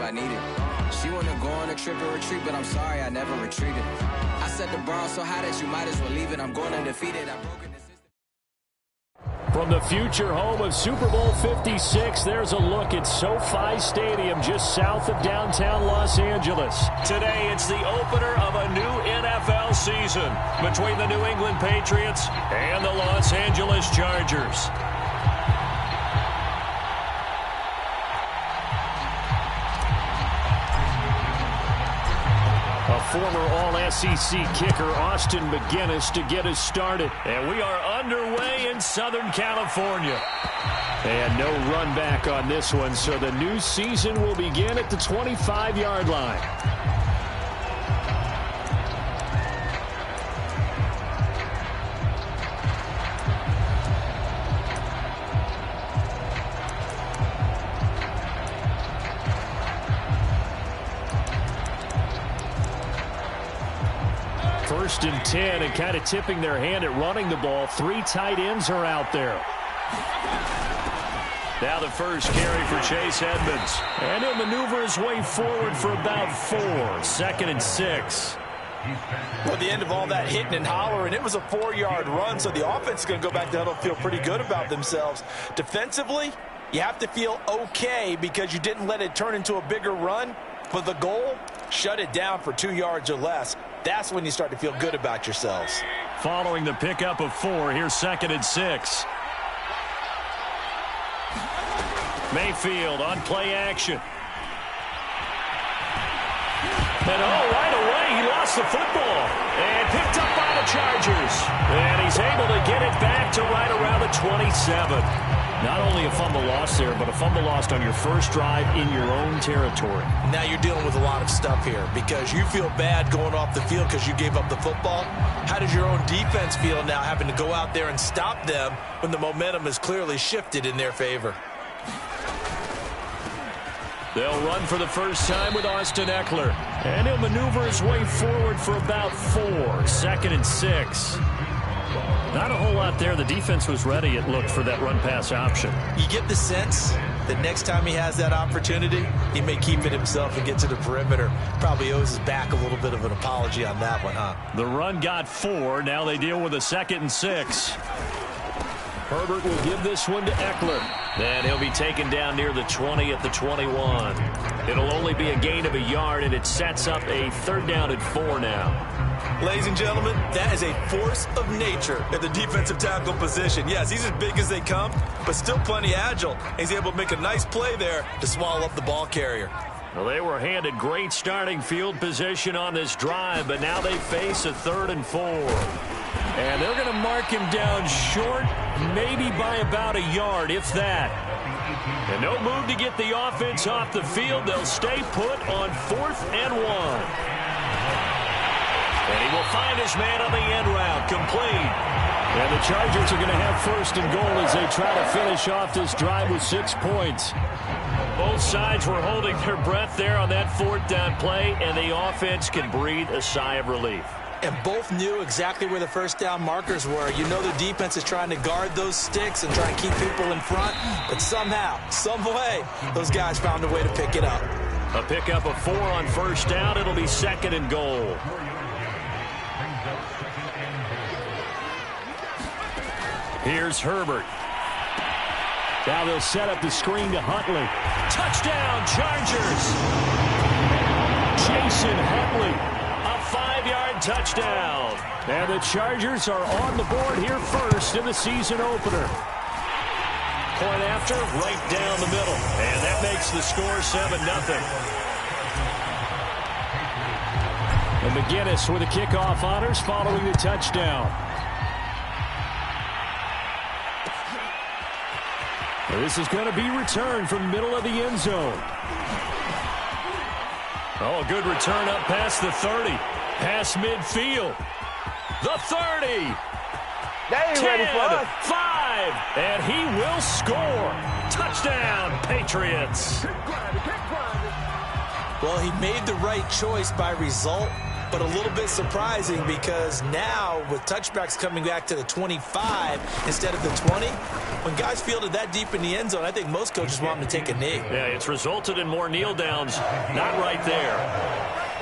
I needed. She wanna go on a trip and retreat, but I'm sorry, I never retreated. I set the bar so high that you might as well leave it. I'm going undefeated. I broke it. From the future home of Super Bowl 56, there's a look at SoFi Stadium just south of downtown Los Angeles. Today, it's the opener of a new NFL season between the New England Patriots and the Los Angeles Chargers. A former All-SEC kicker, Austin McGinnis, to get us started. And we are underway in Southern California. And no run back on this one, so the new season will begin at the 25-yard line. First and 10, and kind of tipping their hand at running the ball. 3 tight ends are out there. Now the first carry for Chase Edmonds. And he'll maneuver his way forward for about 4. 2nd and 6. Well, at the end of all that hitting and hollering, it was a 4-yard run, so the offense is going to go back to huddle, feel pretty good about themselves. Defensively, you have to feel okay because you didn't let it turn into a bigger run. But the goal, shut it down for 2 yards or less. That's when you start to feel good about yourselves. Following the pickup of 4, here's 2nd and 6. Mayfield on play action. And right away, he lost the football. And picked up by the Chargers. And he's able to get it back to right around the 27. Not only a fumble loss there, but a fumble lost on your first drive in your own territory. Now you're dealing with a lot of stuff here because you feel bad going off the field because you gave up the football. How does your own defense feel now having to go out there and stop them when the momentum is clearly shifted in their favor? They'll run for the first time with Austin Eckler. And he'll maneuver his way forward for about 4. 2nd and 6. Not a whole lot there. The defense was ready, it looked, for that run-pass option. You get the sense that next time he has that opportunity, he may keep it himself and get to the perimeter. Probably owes his back a little bit of an apology on that one, huh? The run got 4. Now they deal with a 2nd and 6. Herbert will give this one to Eckler. And he'll be taken down near the 20 at the 21. It'll only be a gain of a yard, and it sets up a 3rd down and 4 now. Ladies and gentlemen, that is a force of nature at the defensive tackle position. Yes, he's as big as they come, but still plenty agile. He's able to make a nice play there to swallow up the ball carrier. Well, they were handed great starting field position on this drive, but now they face a 3rd and 4. And they're going to mark him down short, maybe by about a yard, if that. And no move to get the offense off the field. They'll stay put on 4th and 1. And he will find his man on the end route, complete. And the Chargers are going to have 1st and goal as they try to finish off this drive with 6 points. Both sides were holding their breath there on that 4th down play, and the offense can breathe a sigh of relief. And both knew exactly where the first down markers were. You know the defense is trying to guard those sticks and try and keep people in front. But somehow, some way, those guys found a way to pick it up. A pickup of 4 on 1st down. It'll be 2nd and goal. Here's Herbert. Now they'll set up the screen to Huntley. Touchdown, Chargers! Jason Huntley. A 5-yard touchdown. And the Chargers are on the board here first in the season opener. Point after, right down the middle. And that makes the score 7-0. And McGinnis with the kickoff honors following the touchdown. This is going to be returned from the middle of the end zone. Oh, a good return up past the 30. Past midfield. The 30. They ain't ready for us. 5. And he will score. Touchdown, Patriots. Well, he made the right choice by result, but a little bit surprising because now with touchbacks coming back to the 25 instead of the 20, when guys fielded that deep in the end zone, I think most coaches want them to take a knee. Yeah, it's resulted in more kneel downs. Not right there.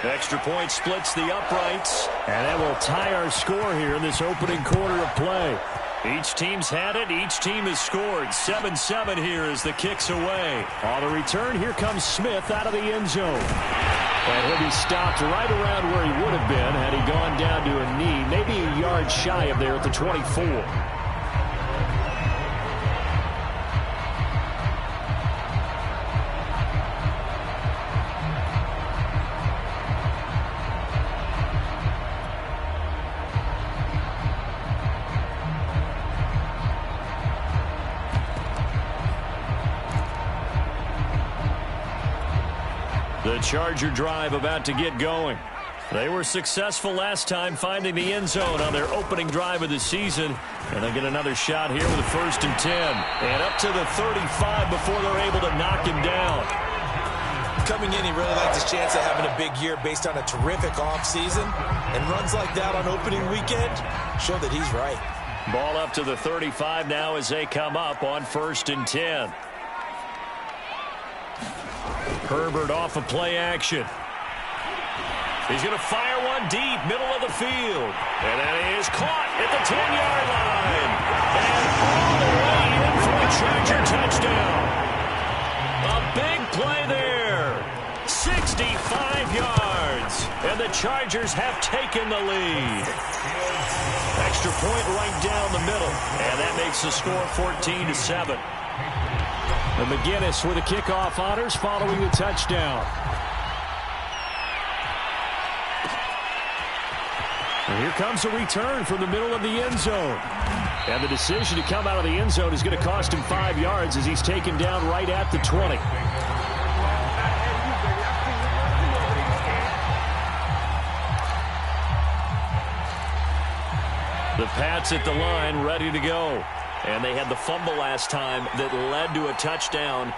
Extra point splits the uprights, and that will tie our score here in this opening quarter of play. Each team's had it. Each team has scored. 7-7 here as the kick's away. On the return, here comes Smith out of the end zone. And he'll be stopped right around where he would have been had he gone down to a knee, maybe a yard shy of there at the 24. The Charger drive about to get going. They were successful last time finding the end zone on their opening drive of the season. And they get another shot here with a 1st and 10. And up to the 35 before they're able to knock him down. Coming in, he really liked his chance of having a big year based on a terrific offseason. And runs like that on opening weekend show that he's right. Ball up to the 35 now as they come up on 1st and 10. Herbert off of play action. He's going to fire one deep, middle of the field. And that is caught at the 10-yard line. And all the way in for a Charger touchdown. A big play there. 65 yards. And the Chargers have taken the lead. Extra point right down the middle. And that makes the score 14-7. And McGinnis with the kickoff honors following the touchdown. And here comes a return from the middle of the end zone. And the decision to come out of the end zone is going to cost him 5 yards as he's taken down right at the 20. The Pats at the line ready to go. And they had the fumble last time that led to a touchdown.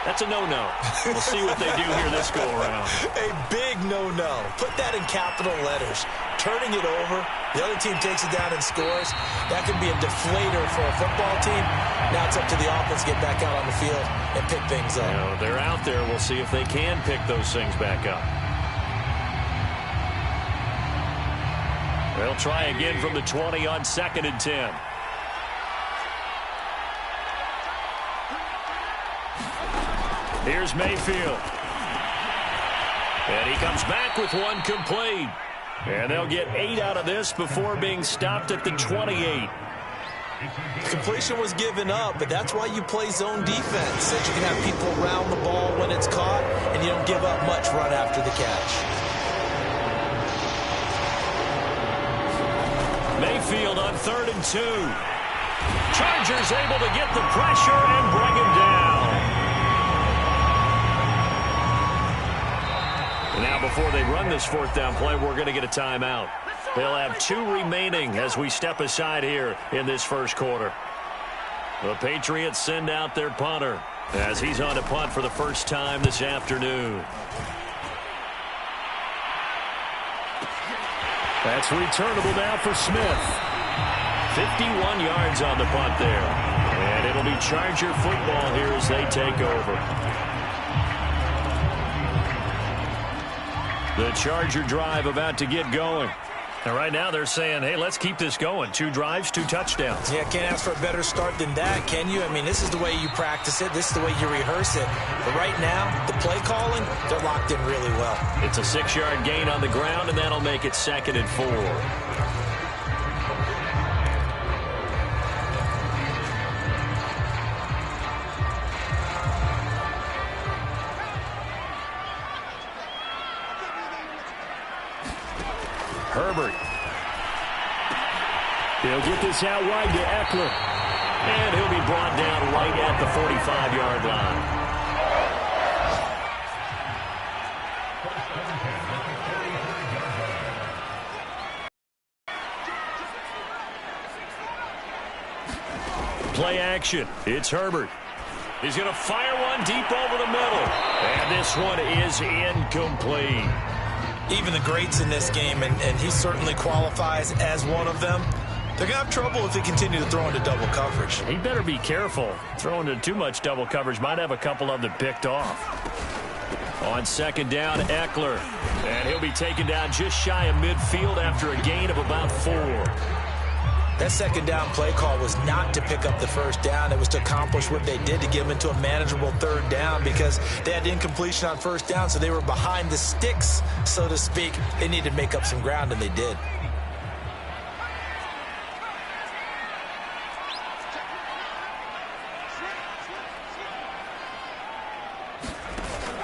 That's a no-no. We'll see what they do here this go-around. A big no-no. Put that in capital letters. Turning it over, the other team takes it down and scores. That can be a deflator for a football team. Now it's up to the offense to get back out on the field and pick things up. You know, they're out there. We'll see if they can pick those things back up. They'll try again from the 20 on 2nd and 10. Here's Mayfield. And he comes back with one complete. And they'll get 8 out of this before being stopped at the 28. Completion was given up, but that's why you play zone defense, so that you can have people around the ball when it's caught, and you don't give up much run after the catch. Mayfield on 3rd and 2. Chargers able to get the pressure and bring him down. Now, before they run this 4th down play, we're going to get a timeout. They'll have 2 remaining as we step aside here in this first quarter. The Patriots send out their punter as he's on to punt for the first time this afternoon. That's returnable now for Smith. 51 yards on the punt there. And it'll be Charger football here as they take over. The Charger drive about to get going. And right now they're saying, hey, let's keep this going. 2 drives, 2 touchdowns. Yeah, can't ask for a better start than that, can you? I mean, this is the way you practice it. This is the way you rehearse it. But right now, the play calling, they're locked in really well. It's a 6-yard gain on the ground, and that'll make it 2nd and 4. Herbert. He'll get this out wide to Eckler. And he'll be brought down right at the 45-yard line. Play action. It's Herbert. He's going to fire one deep over the middle. And this one is incomplete. Even the greats in this game, and he certainly qualifies as one of them, they're going to have trouble if they continue to throw into double coverage. He better be careful. Throwing into too much double coverage might have a couple of them picked off. On second down, Eckler. And he'll be taken down just shy of midfield after a gain of about 4. That second down play call was not to pick up the first down. It was to accomplish what they did, to get them into a manageable third down, because they had incompletion on first down, so they were behind the sticks, so to speak. They needed to make up some ground, and they did.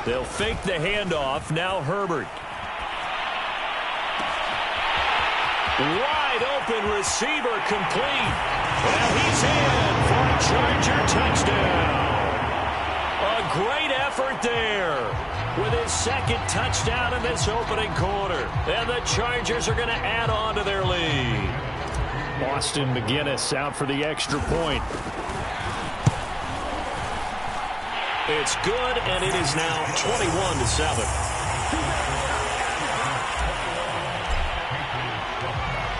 They'll fake the handoff. Now Herbert. Wide open receiver complete. And he's in for a Charger touchdown. A great effort there with his second touchdown in this opening quarter. And the Chargers are going to add on to their lead. Austin McGinnis out for the extra point. It's good, and it is now 21-7.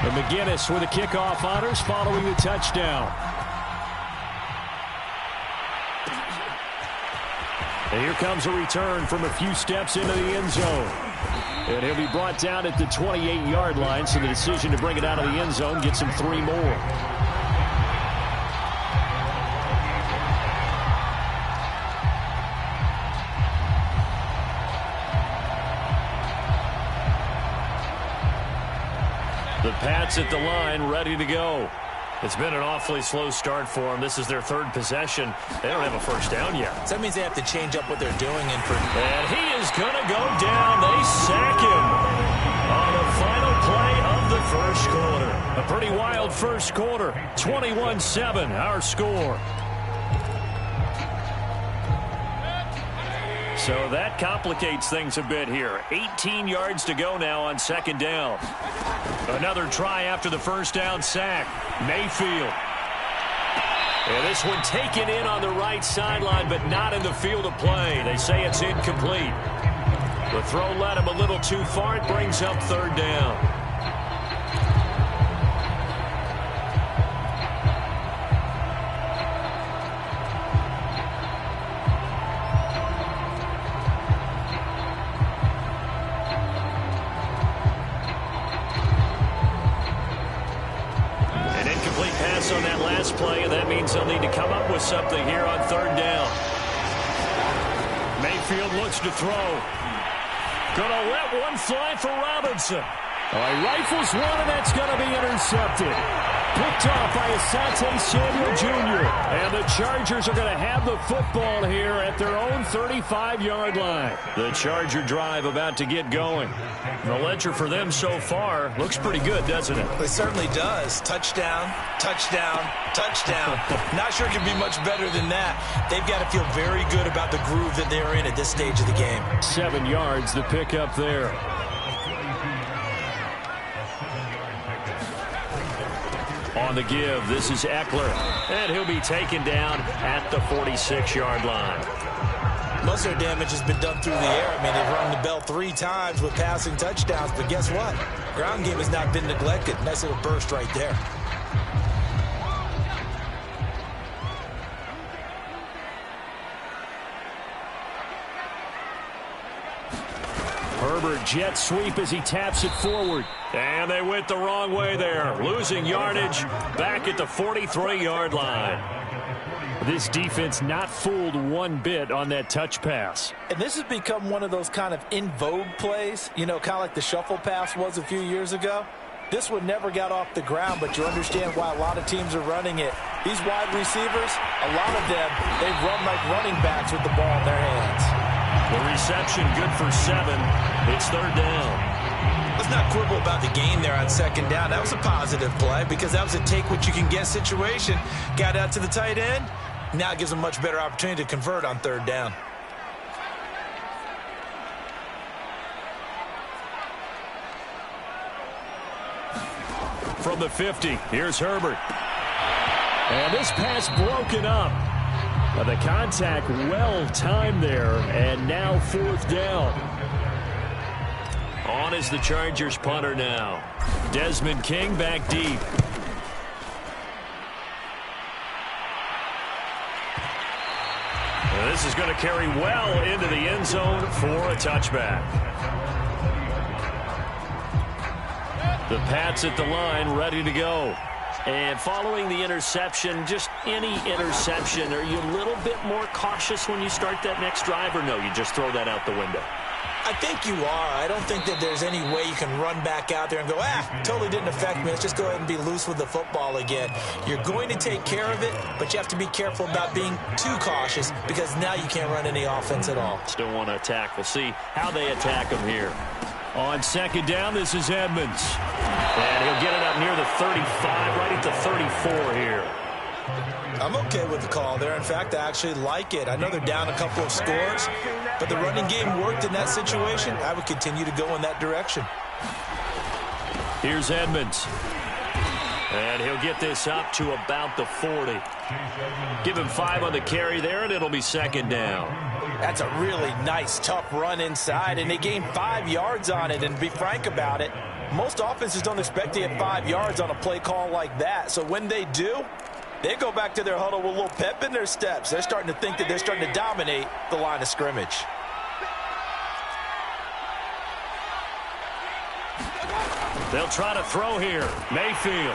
And McGinnis with the kickoff honors following the touchdown. And here comes a return from a few steps into the end zone. And he'll be brought down at the 28-yard line, so the decision to bring it out of the end zone gets him 3 more. The Pats at the line, ready to go. It's been an awfully slow start for them. This is their 3rd possession. They don't have a first down yet. So that means they have to change up what they're doing. And he is going to go down. They sack him on the final play of the first quarter. A pretty wild first quarter. 21-7, our score. So that complicates things a bit here. 18 yards to go now on second down. Another try after the first down sack. Mayfield. And this one taken in on the right sideline, but not in the field of play. They say it's incomplete. The throw led him a little too far. It brings up third down. On that last play, and that means they'll need to come up with something here on third down. Mayfield looks to throw. Gonna let one fly for Robinson. Oh, he rifles one, and that's gonna be intercepted. Picked off by Asante Samuel Jr. And the Chargers are going to have the football here at their own 35-yard line. The Charger drive about to get going. The ledger for them so far looks pretty good, doesn't it? It certainly does. Touchdown, touchdown, touchdown. Not sure it can be much better than that. They've got to feel very good about the groove that they're in at this stage of the game. 7 yards the pickup there. On the give, this is Eckler, and he'll be taken down at the 46-yard line. Most of their damage has been done through the air. I mean, they've rung the bell 3 times with passing touchdowns, but guess what? Ground game has not been neglected. Nice little burst right there. Herbert jet sweep as he taps it forward. And they went the wrong way there. Losing yardage back at the 43-yard line. This defense not fooled one bit on that touch pass. And this has become one of those kind of in vogue plays, you know, kind of like the shuffle pass was a few years ago. This one never got off the ground, but you understand why a lot of teams are running it. These wide receivers, a lot of them, they run like running backs with the ball in their hands. The reception good for 7. It's third down. Let's not quibble about the gain there on second down. That was a positive play because that was a take-what-you-can-get situation. Got out to the tight end. Now it gives them a much better opportunity to convert on third down. From the 50, here's Herbert. And this pass broken up. The contact well timed there, and now fourth down. On is the Chargers punter now. Desmond King back deep. This is going to carry well into the end zone for a touchback. The Pats at the line, ready to go. And following the interception, just any interception, are you a little bit more cautious when you start that next drive, or no, you just throw that out the window? I think you are. I don't think that there's any way you can run back out there and go, totally didn't affect me. Let's just go ahead and be loose with the football again. You're going to take care of it, but you have to be careful about being too cautious because now you can't run any offense at all. Still want to attack. We'll see how they attack him here. On second down, this is Edmonds. And he'll get it up near the 35, right at the 34 here. I'm okay with the call there. In fact, I actually like it. I know they're down a couple of scores, but the running game worked in that situation. I would continue to go in that direction. Here's Edmonds. And he'll get this up to about the 40. Give him 5 on the carry there, and it'll be second down. That's a really nice, tough run inside, and they gained 5 yards on it. And to be frank about it, most offenses don't expect to get 5 yards on a play call like that. So when they do, they go back to their huddle with a little pep in their steps. They're starting to think that they're starting to dominate the line of scrimmage. They'll try to throw here. Mayfield.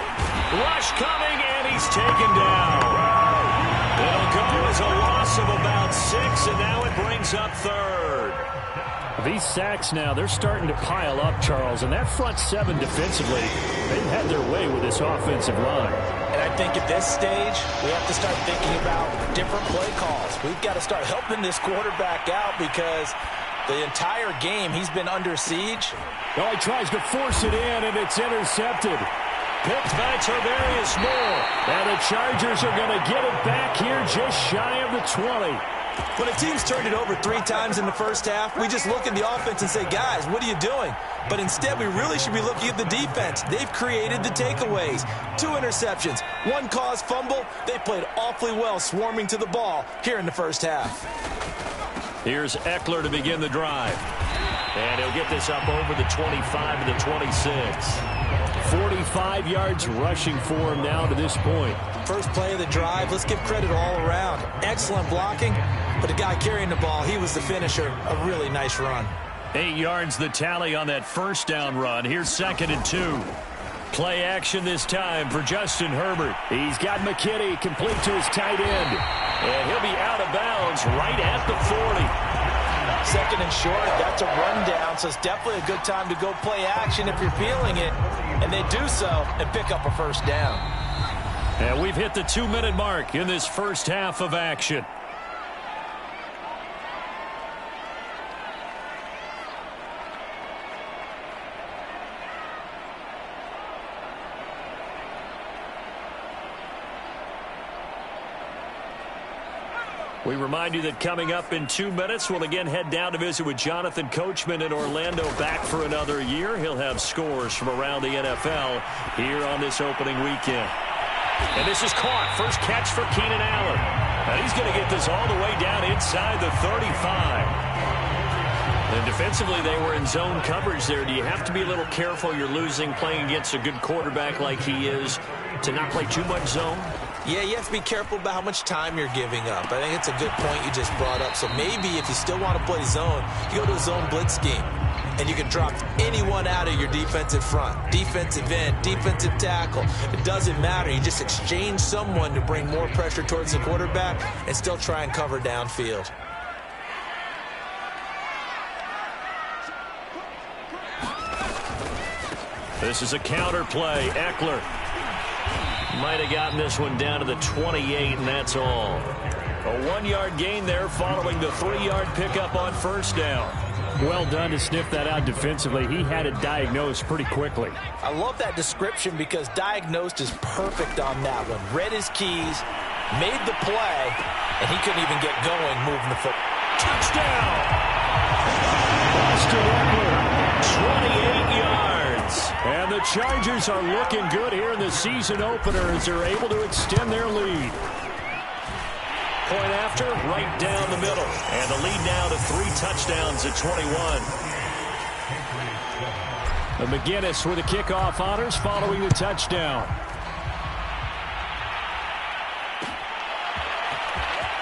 Rush coming, and he's taken down. It'll go as a loss of about 6, and now it brings up third. These sacks now, they're starting to pile up, Charles, and that front 7 defensively, they've had their way with this offensive line. And I think at this stage, we have to start thinking about different play calls. We've got to start helping this quarterback out because the entire game he's been under siege. Oh, he tries to force it in, and it's intercepted. Picked by Tarvarius Moore. And the Chargers are going to get it back here just shy of the 20. When a team's turned it over 3 times in the first half, we just look at the offense and say, guys, what are you doing? But instead, we really should be looking at the defense. They've created the takeaways. 2 interceptions, 1 caused fumble. They played awfully well swarming to the ball here in the first half. Here's Eckler to begin the drive. And he'll get this up over the 25 to the 26. 45 yards rushing for him now to this point. First play of the drive, let's give credit all around. Excellent blocking, but the guy carrying the ball, he was the finisher. A really nice run. 8 yards the tally on that first down run. Here's 2nd and 2. Play action this time for Justin Herbert. He's got McKinney complete to his tight end. And he'll be out of bounds right at the 40. 2nd and short, that's a rundown, so it's definitely a good time to go play action if you're feeling it. And they do so and pick up a first down. And we've hit the 2-minute mark in this first half of action. We remind you that coming up in 2 minutes, we'll again head down to visit with Jonathan Coachman in Orlando, back for another year. He'll have scores from around the NFL here on this opening weekend. And this is caught. First catch for Keenan Allen. And he's going to get this all the way down inside the 35. And defensively, they were in zone coverage there. Do you have to be a little careful? You're losing playing against a good quarterback like he is to not play too much zone? Yeah, you have to be careful about how much time you're giving up. I think it's a good point you just brought up. So maybe if you still want to play zone, you go to a zone blitz scheme. And you can drop anyone out of your defensive front. Defensive end, defensive tackle. It doesn't matter. You just exchange someone to bring more pressure towards the quarterback and still try and cover downfield. This is a counter play. Eckler might have gotten this one down to the 28, and that's all. A 1-yard gain there following the 3-yard pickup on first down. Well done to sniff that out defensively. He had it diagnosed pretty quickly. I love that description because diagnosed is perfect on that one. Read his keys, made the play, and he couldn't even get going moving the foot. Touchdown! Austin Eckler, 28 yards. And the Chargers are looking good here in the season opener as they're able to extend their lead. Point after, right down the middle. And the lead now to 3 touchdowns at 21. And McGinnis with the kickoff honors following the touchdown.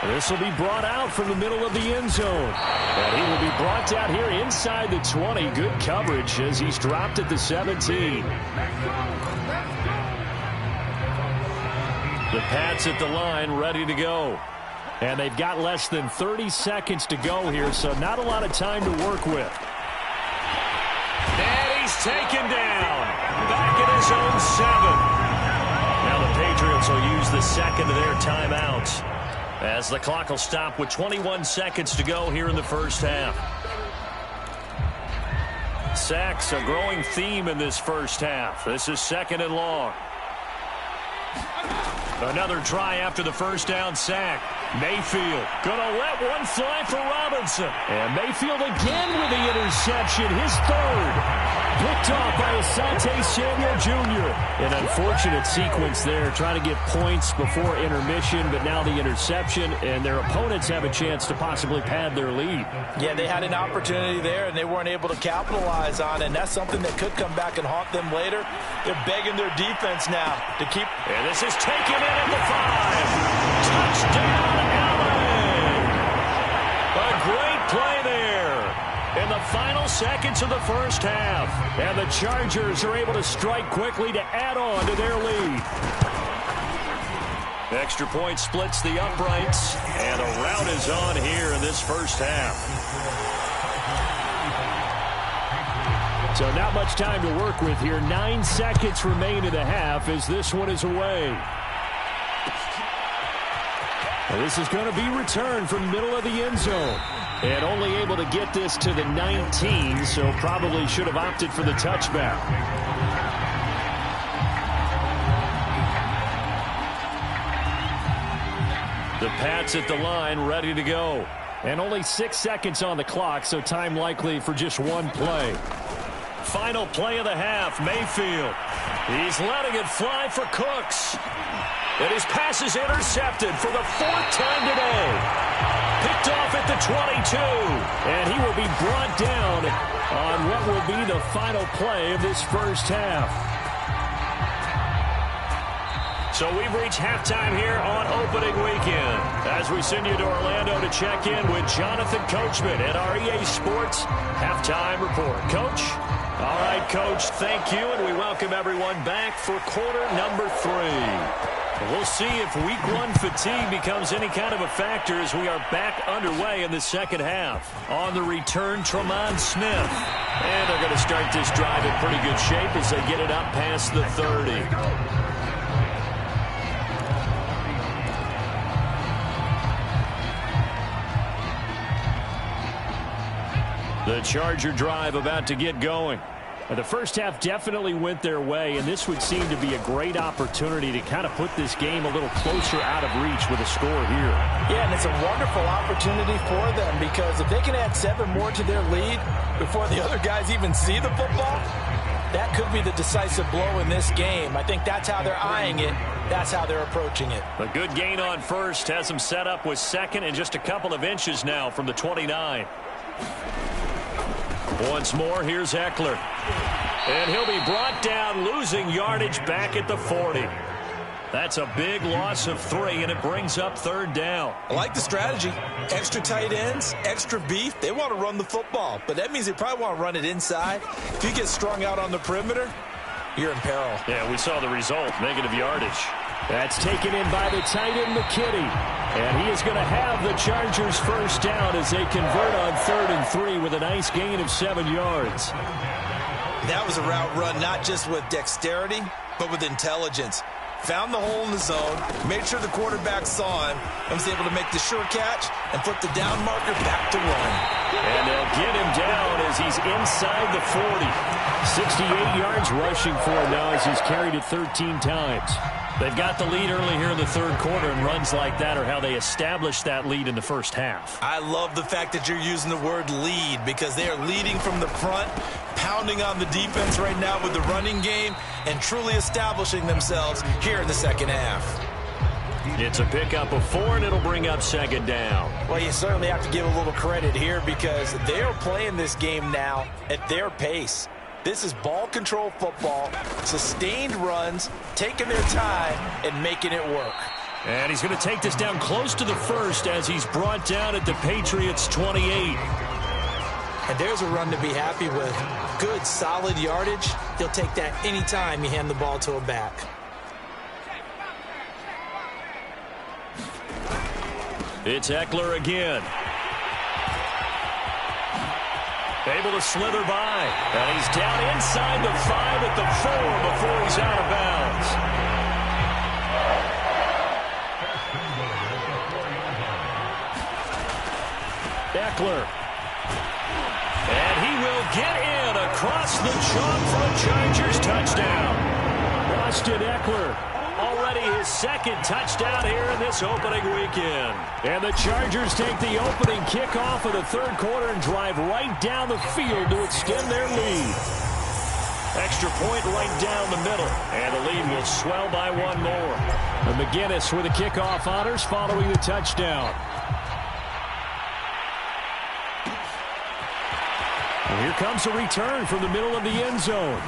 This will be brought out from the middle of the end zone. And he will be brought down here inside the 20. Good coverage as he's dropped at the 17. The Pats at the line ready to go. And they've got less than 30 seconds to go here, so not a lot of time to work with. And he's taken down. Back at his own 7. Now the Patriots will use the second of their timeouts, as the clock will stop with 21 seconds to go here in the first half. Sacks, a growing theme in this first half. This is 2nd and long. Another try after the first down sack. Mayfield gonna let one fly for Robinson. And Mayfield again with the interception, his 3rd. Picked off by Asante Samuel Jr. An unfortunate sequence there, trying to get points before intermission, but now the interception, and their opponents have a chance to possibly pad their lead. Yeah, they had an opportunity there, and they weren't able to capitalize on it, and that's something that could come back and haunt them later. They're begging their defense now to keep. And this is taken in at the 5. Touchdown, Allen! A great play there in the final seconds of the first half. And the Chargers are able to strike quickly to add on to their lead. Extra point splits the uprights, and a rout is on here in this first half. So not much time to work with here. 9 seconds remain in the half as this one is away. Well, this is going to be returned from the middle of the end zone. And only able to get this to the 19, so probably should have opted for the touchback. The Pats at the line ready to go. And only 6 seconds on the clock, so time likely for just one play. Final play of the half, Mayfield. He's letting it fly for Cooks. And his pass is intercepted for the 4th time today. Picked off at the 22. And he will be brought down on what will be the final play of this first half. So we've reached halftime here on opening weekend, as we send you to Orlando to check in with Jonathan Coachman at our EA Sports Halftime Report. Coach? All right, Coach, thank you, and we welcome everyone back for quarter number 3. We'll see if week 1 fatigue becomes any kind of a factor as we are back underway in the second half. On the return, Tremont Smith. And they're going to start this drive in pretty good shape as they get it up past the 30. The Charger drive about to get going. The first half definitely went their way, and this would seem to be a great opportunity to kind of put this game a little closer out of reach with a score here. Yeah, and it's a wonderful opportunity for them, because if they can add 7 more to their lead before the other guys even see the football, that could be the decisive blow in this game. I think that's how they're eyeing it. That's how they're approaching it. A good gain on first has them set up with second and just a couple of inches now from the 29. Once more, here's Eckler. And he'll be brought down, losing yardage back at the 40. That's a big loss of 3, and it brings up 3rd down. I like the strategy. Extra tight ends, extra beef. They want to run the football, but that means they probably want to run it inside. If you get strung out on the perimeter, you're in peril. Yeah, we saw the result, negative yardage. That's taken in by the tight end, McKinney. And he is going to have the Chargers first down as they convert on 3rd and 3 with a nice gain of 7 yards. That was a route run not just with dexterity, but with intelligence. Found the hole in the zone, made sure the quarterback saw him, and was able to make the sure catch and flip the down marker back to run. And they'll get him down as he's inside the 40. 68 yards rushing for him now as he's carried it 13 times. They've got the lead early here in the 3rd quarter, and runs like that are how they established that lead in the first half. I love the fact that you're using the word lead, because they are leading from the front, pounding on the defense right now with the running game, and truly establishing themselves here in the second half. It's a pickup of 4, and it'll bring up second down. Well, you certainly have to give a little credit here because they're playing this game now at their pace. This is ball control football, sustained runs, taking their time, and making it work. And he's going to take this down close to the first as he's brought down at the Patriots' 28. And there's a run to be happy with. Good, solid yardage. He'll take that anytime you hand the ball to a back. It's Eckler again. Able to slither by. And he's down inside the 5 at the 4 before he's out of bounds. Eckler. And he will get in across the chalk for a Chargers touchdown. Austin Eckler. Already his second touchdown here in this opening weekend. And the Chargers take the opening kickoff of the third quarter and drive right down the field to extend their lead. Extra point right down the middle. And the lead will swell by 1 more. And McGinnis with the kickoff honors following the touchdown. And here comes a return from the middle of the end zone.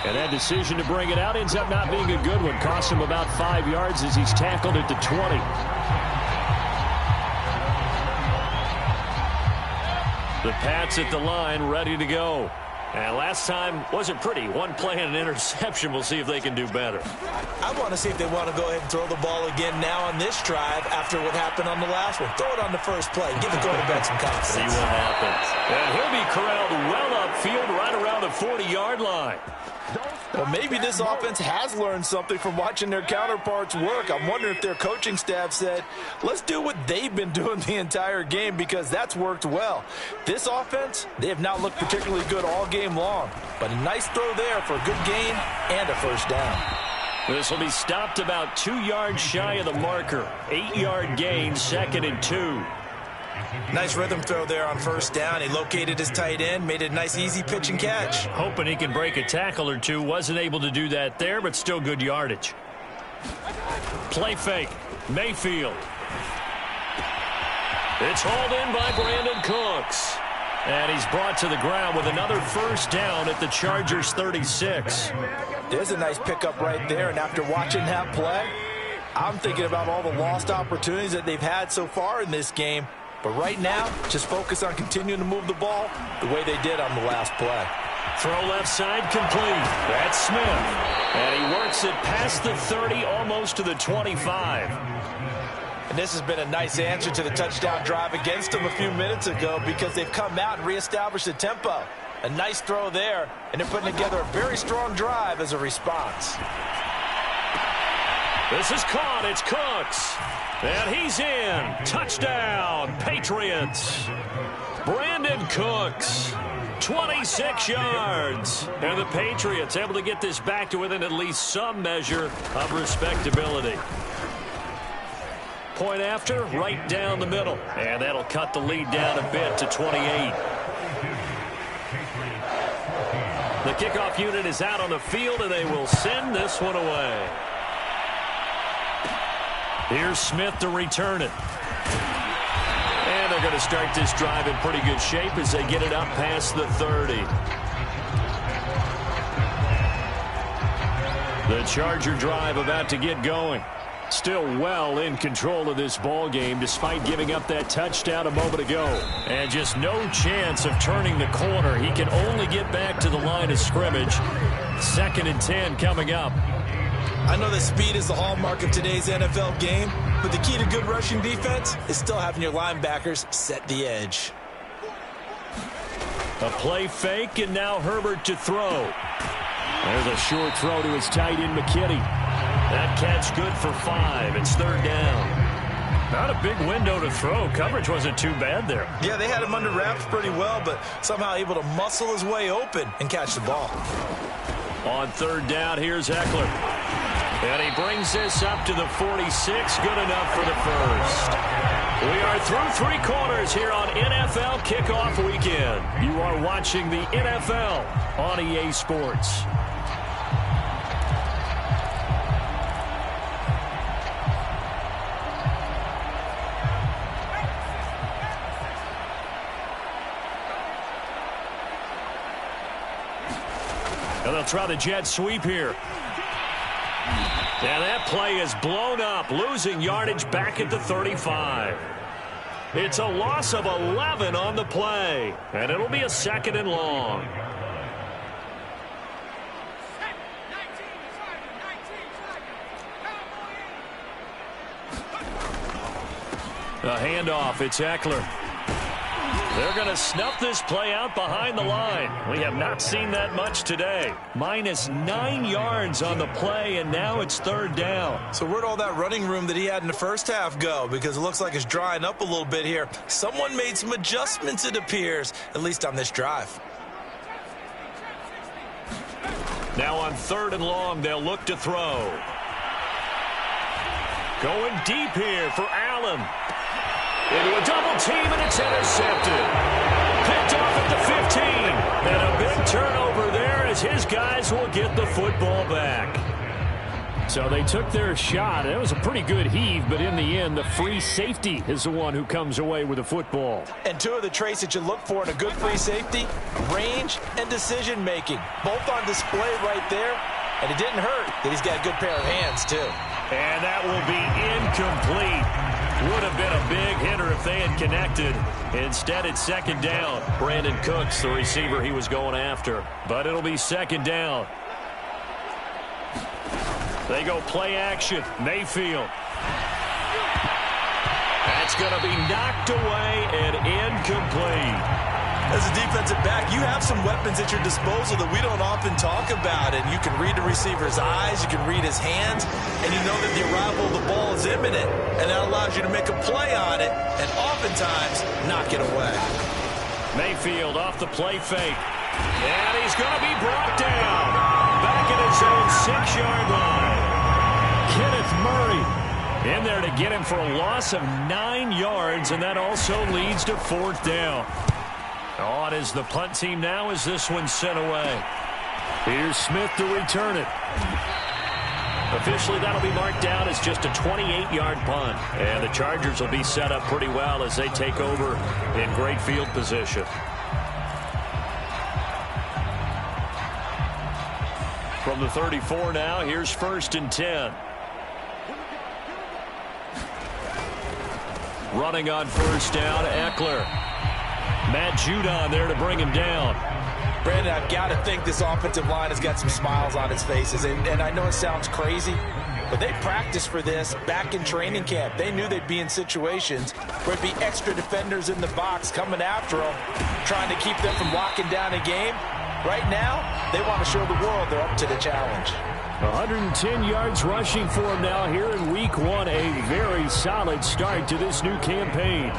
And that decision to bring it out ends up not being a good one. Cost him about 5 yards as he's tackled at the 20. The Pats at the line, ready to go. And last time wasn't pretty. One play and an interception. We'll see if they can do better. I want to see if they want to go ahead and throw the ball again now on this drive after what happened on the last one. Throw it on the first play. Give the quarterback some confidence. See what happens. And he'll be corralled well upfield right around the 40-yard line. Well, maybe this offense has learned something from watching their counterparts work. I'm wondering if their coaching staff said, let's do what they've been doing the entire game because that's worked well. This offense, they have not looked particularly good all game long. But a nice throw there for a good gain and a first down. This will be stopped about 2 yards shy of the marker. 8-yard gain, 2nd and 2. Nice rhythm throw there on first down. He located his tight end, made it a nice easy pitch and catch. Hoping he can break a tackle or two. Wasn't able to do that there, but still good yardage. Play fake. Mayfield. It's hauled in by Brandon Cooks. And he's brought to the ground with another first down at the Chargers' 36. There's a nice pickup right there, and after watching that play, I'm thinking about all the lost opportunities that they've had so far in this game. But right now, just focus on continuing to move the ball the way they did on the last play. Throw left side complete. That's Smith. And he works it past the 30, almost to the 25. And this has been a nice answer to the touchdown drive against them a few minutes ago because they've come out and reestablished the tempo. A nice throw there, and they're putting together a very strong drive as a response. This is caught. It's Cooks. And he's in. Touchdown, Patriots. Brandon Cooks, 26 yards. And the Patriots able to get this back to within at least some measure of respectability. Point after, right down the middle. And that'll cut the lead down a bit to 28. The kickoff unit is out on the field, and they will send this one away. Here's Smith to return it. And they're going to start this drive in pretty good shape as they get it up past the 30. The Charger drive about to get going. Still well in control of this ball game despite giving up that touchdown a moment ago. And just no chance of turning the corner. He can only get back to the line of scrimmage. 2nd and 10 coming up. I know that speed is the hallmark of today's NFL game, but the key to good rushing defense is still having your linebackers set the edge. A play fake, and now Herbert to throw. There's a short throw to his tight end, McKinney. That catch good for 5. It's 3rd down. Not a big window to throw. Coverage wasn't too bad there. Yeah, they had him under wraps pretty well, but somehow able to muscle his way open and catch the ball. On 3rd down, here's Eckler. And he brings this up to the 46. Good enough for the first. We are through 3 quarters here on NFL Kickoff Weekend. You are watching the NFL on EA Sports. And they'll try the jet sweep here. And that play is blown up, losing yardage back at the 35. It's a loss of 11 on the play, and it'll be a 2nd and long. A handoff, it's Eckler. They're going to snuff this play out behind the line. We have not seen that much today. -9 yards on the play, and now it's 3rd down. So where'd all that running room that he had in the first half go? Because it looks like it's drying up a little bit here. Someone made some adjustments, it appears, at least on this drive. Now on 3rd and long, they'll look to throw. Going deep here for Allen. Into a double team, and it's intercepted. Picked off at the 15. And a big turnover there as his guys will get the football back. So they took their shot. It was a pretty good heave, but in the end, the free safety is the one who comes away with the football. And 2 of the traits that you look for in a good free safety, range and decision-making. Both on display right there. And it didn't hurt that he's got a good pair of hands, too. And that will be incomplete. Would have been a big hitter if they had connected. Instead, it's 2nd down. Brandon Cooks, the receiver he was going after. But it'll be 2nd down. They go play action. Mayfield. That's going to be knocked away and incomplete. As a defensive back, you have some weapons at your disposal that we don't often talk about. And you can read the receiver's eyes, you can read his hands, and you know that the arrival of the ball is imminent. And that allows you to make a play on it and oftentimes knock it away. Mayfield off the play fake. And he's going to be brought down. Back at his own 6-yard line. Kenneth Murray in there to get him for a loss of 9 yards, and that also leads to 4th down. On is the punt team now as this one's sent away. Here's Smith to return it. Officially, that'll be marked down as just a 28-yard punt. And the Chargers will be set up pretty well as they take over in great field position. From the 34 now, here's 1st and 10. Running on 1st down, Eckler. Matt Judon there to bring him down. Brandon, I've got to think this offensive line has got some smiles on its faces. And I know it sounds crazy, but they practiced for this back in training camp. They knew they'd be in situations where it'd be extra defenders in the box coming after them, trying to keep them from locking down a game. Right now, they want to show the world they're up to the challenge. 110 yards rushing for him now here in week 1. A very solid start to this new campaign.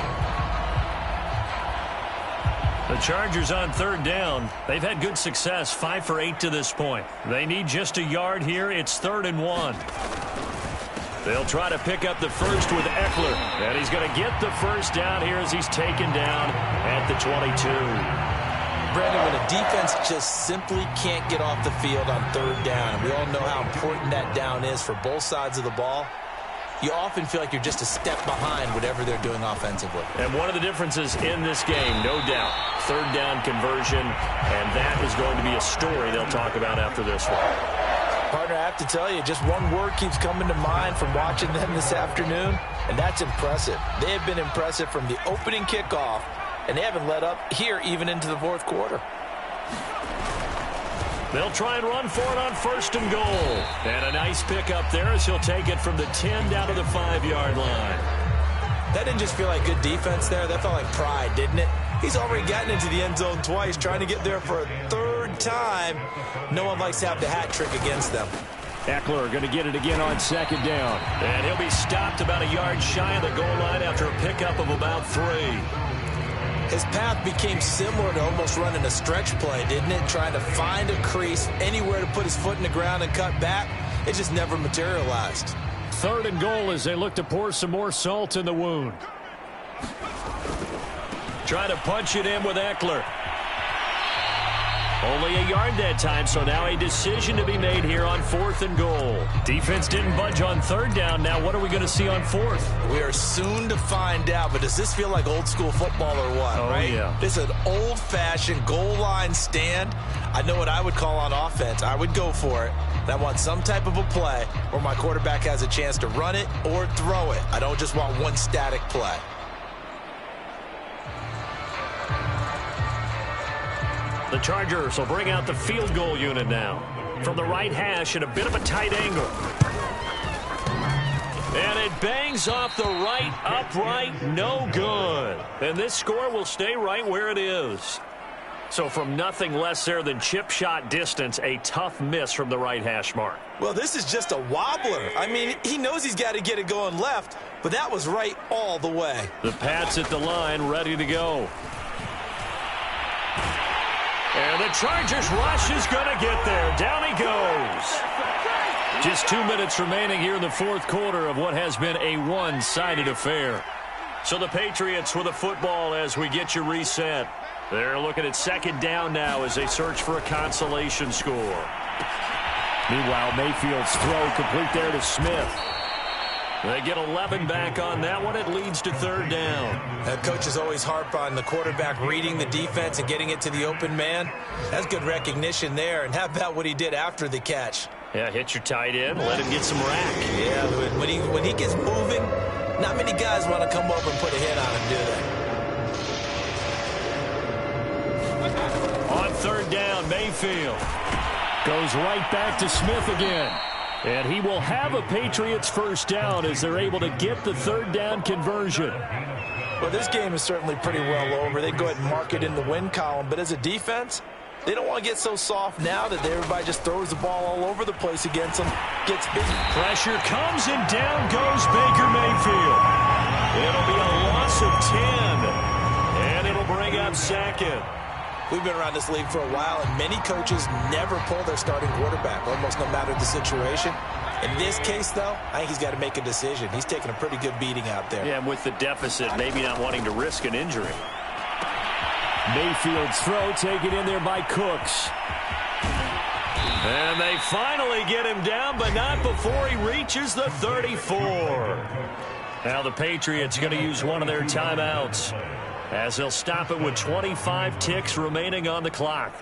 The Chargers on 3rd down. They've had good success, 5 for 8 to this point. They need just a yard here. It's 3rd and 1. They'll try to pick up the first with Eckler. And he's going to get the 1st down here as he's taken down at the 22. Brandon, when a defense just simply can't get off the field on 3rd down, and we all know how important that down is for both sides of the ball, you often feel like you're just a step behind whatever they're doing offensively. And one of the differences in this game, no doubt, 3rd down conversion, and that is going to be a story they'll talk about after this one. Partner, I have to tell you, just one word keeps coming to mind from watching them this afternoon, and that's impressive. They have been impressive from the opening kickoff, and they haven't let up here even into the 4th quarter. They'll try and run for it on 1st and goal. And a nice pickup there as he'll take it from the 10 down to the 5-yard line. That didn't just feel like good defense there. That felt like pride, didn't it? He's already gotten into the end zone twice, trying to get there for a 3rd time. No one likes to have the hat trick against them. Eckler going to get it again on 2nd down. And he'll be stopped about a yard shy of the goal line after a pickup of about 3. His path became similar to almost running a stretch play, didn't it? Trying to find a crease, anywhere to put his foot in the ground and cut back. It just never materialized. 3rd and goal as they look to pour some more salt in the wound. Trying to punch it in with Eckler. Only a yard that time, so now a decision to be made here on 4th and goal. Defense didn't budge on 3rd down. Now what are we going to see on 4th? We are soon to find out, but does this feel like old school football or what, right? Yeah. This is an old-fashioned goal line stand. I know what I would call on offense. I would go for it. And I want some type of a play where my quarterback has a chance to run it or throw it. I don't just want one static play. The Chargers will bring out the field goal unit now. From the right hash at a bit of a tight angle. And it bangs off the right upright, no good. And this score will stay right where it is. So from nothing less there than chip shot distance, a tough miss from the right hash mark. Well, this is just a wobbler. I mean, he knows he's got to get it going left, but that was right all the way. The Pats at the line, ready to go. And the Chargers rush is going to get there. Down he goes. Just 2 minutes remaining here in the 4th quarter of what has been a one-sided affair. So the Patriots with the football as we get you reset. They're looking at 2nd down now as they search for a consolation score. Meanwhile, Mayfield's throw complete there to Smith. They get 11 back on that one. It leads to 3rd down. Coaches always harp on the quarterback reading the defense and getting it to the open man. That's good recognition there. And how about what he did after the catch? Yeah, hit your tight end, let him get some rack. Yeah, when he gets moving, not many guys want to come over and put a hit on him, do they? On 3rd down, Mayfield goes right back to Smith again. And he will have a Patriots 1st down as they're able to get the 3rd down conversion. Well, this game is certainly pretty well over. They go ahead and mark it in the win column. But as a defense, they don't want to get so soft now that everybody just throws the ball all over the place against them. Gets busy. Pressure comes and down goes Baker Mayfield. It'll be a loss of 10. And it'll bring up 2nd. We've been around this league for a while, and many coaches never pull their starting quarterback, almost no matter the situation. In this case, though, I think he's got to make a decision. He's taking a pretty good beating out there. Yeah, and with the deficit, maybe not wanting to risk an injury. Mayfield's throw taken in there by Cooks. And they finally get him down, but not before he reaches the 34. Now the Patriots going to use one of their timeouts, as they'll stop it with 25 ticks remaining on the clock.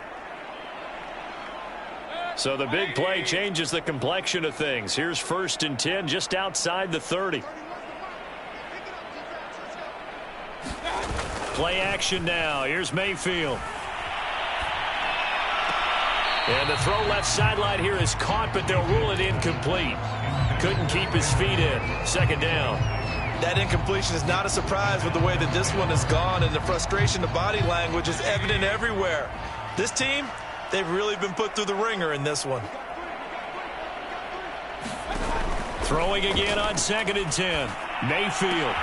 So the big play changes the complexion of things. Here's 1st and 10 just outside the 30. Play action now. Here's Mayfield. And the throw left sideline here is caught, but they'll rule it incomplete. Couldn't keep his feet in. 2nd down. That incompletion is not a surprise with the way that this one has gone, and the frustration, the body language is evident everywhere. This team, they've really been put through the ringer in this one. Throwing again on 2nd and 10. Mayfield.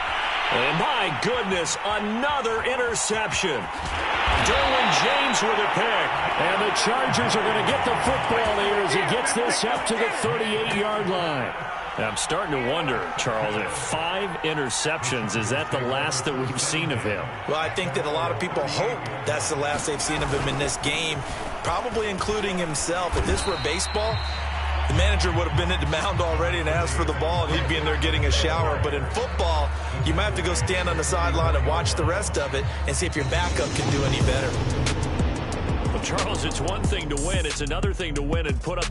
And my goodness, another interception. Derwin James with a pick. And the Chargers are going to get the football here as he gets this up to the 38-yard line. I'm starting to wonder, Charles, if 5 interceptions, is that the last that we've seen of him? Well, I think that a lot of people hope that's the last they've seen of him in this game, probably including himself. If this were baseball, the manager would have been at the mound already and asked for the ball, and he'd be in there getting a shower. But in football, you might have to go stand on the sideline and watch the rest of it and see if your backup can do any better. Well, Charles, it's one thing to win. It's another thing to win and put up the